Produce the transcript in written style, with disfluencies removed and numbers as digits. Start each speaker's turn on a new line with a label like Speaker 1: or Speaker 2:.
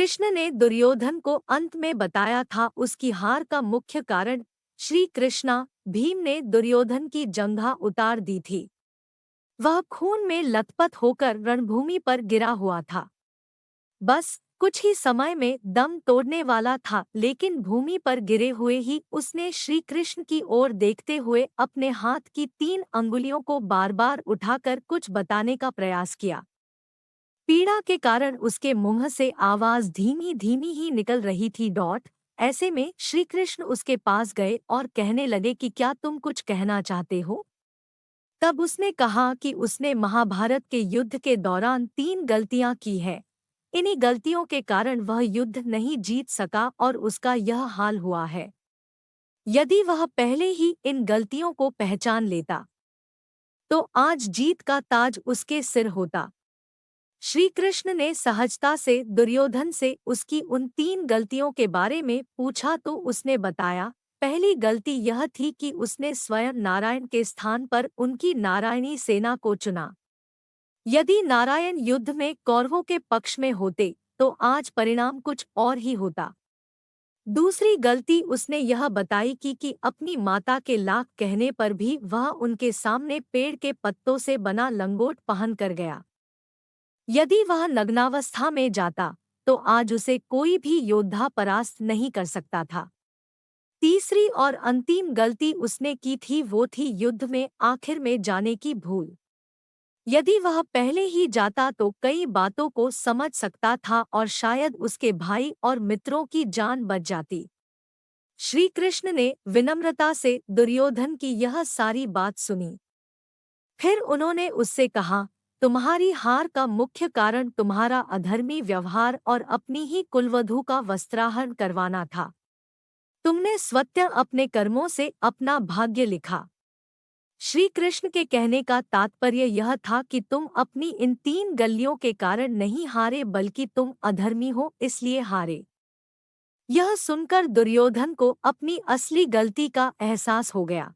Speaker 1: कृष्ण ने दुर्योधन को अंत में बताया था उसकी हार का मुख्य कारण श्री कृष्णा भीम ने दुर्योधन की जंघा उतार दी थी। वह खून में लथपथ होकर रणभूमि पर गिरा हुआ था। बस कुछ ही समय में दम तोड़ने वाला था, लेकिन भूमि पर गिरे हुए ही उसने श्री कृष्ण की ओर देखते हुए अपने हाथ की 3 अंगुलियों को बार बार उठाकर कुछ बताने का प्रयास किया। पीड़ा के कारण उसके मुंह से आवाज धीमी धीमी ही निकल रही थी। ऐसे में श्री कृष्ण उसके पास गए और कहने लगे कि क्या तुम कुछ कहना चाहते हो। तब उसने कहा कि उसने महाभारत के युद्ध के दौरान 3 गलतियां की है। इन्हीं गलतियों के कारण वह युद्ध नहीं जीत सका और उसका यह हाल हुआ है। यदि वह पहले ही इन गलतियों को पहचान लेता तो आज जीत का ताज उसके सिर होता। श्री कृष्ण ने सहजता से दुर्योधन से उसकी उन 3 गलतियों के बारे में पूछा तो उसने बताया। पहली गलती यह थी कि उसने स्वयं नारायण के स्थान पर उनकी नारायणी सेना को चुना। यदि नारायण युद्ध में कौरवों के पक्ष में होते तो आज परिणाम कुछ और ही होता। दूसरी गलती उसने यह बताई कि अपनी माता के लाख कहने पर भी वह उनके सामने पेड़ के पत्तों से बना लंगोट पहन कर गया। यदि वह नग्नावस्था में जाता तो आज उसे कोई भी योद्धा परास्त नहीं कर सकता था। तीसरी और अंतिम गलती उसने की थी वो थी युद्ध में आखिर में जाने की भूल। यदि वह पहले ही जाता तो कई बातों को समझ सकता था और शायद उसके भाई और मित्रों की जान बच जाती। श्री कृष्ण ने विनम्रता से दुर्योधन की यह सारी बात सुनी। फिर उन्होंने उससे कहा, तुम्हारी हार का मुख्य कारण तुम्हारा अधर्मी व्यवहार और अपनी ही कुलवधू का वस्त्राहरण करवाना था। तुमने स्वतः अपने कर्मों से अपना भाग्य लिखा। श्री कृष्ण के कहने का तात्पर्य यह था कि तुम अपनी इन 3 गलतियों के कारण नहीं हारे बल्कि तुम अधर्मी हो इसलिए हारे। यह सुनकर दुर्योधन को अपनी असली गलती का एहसास हो गया।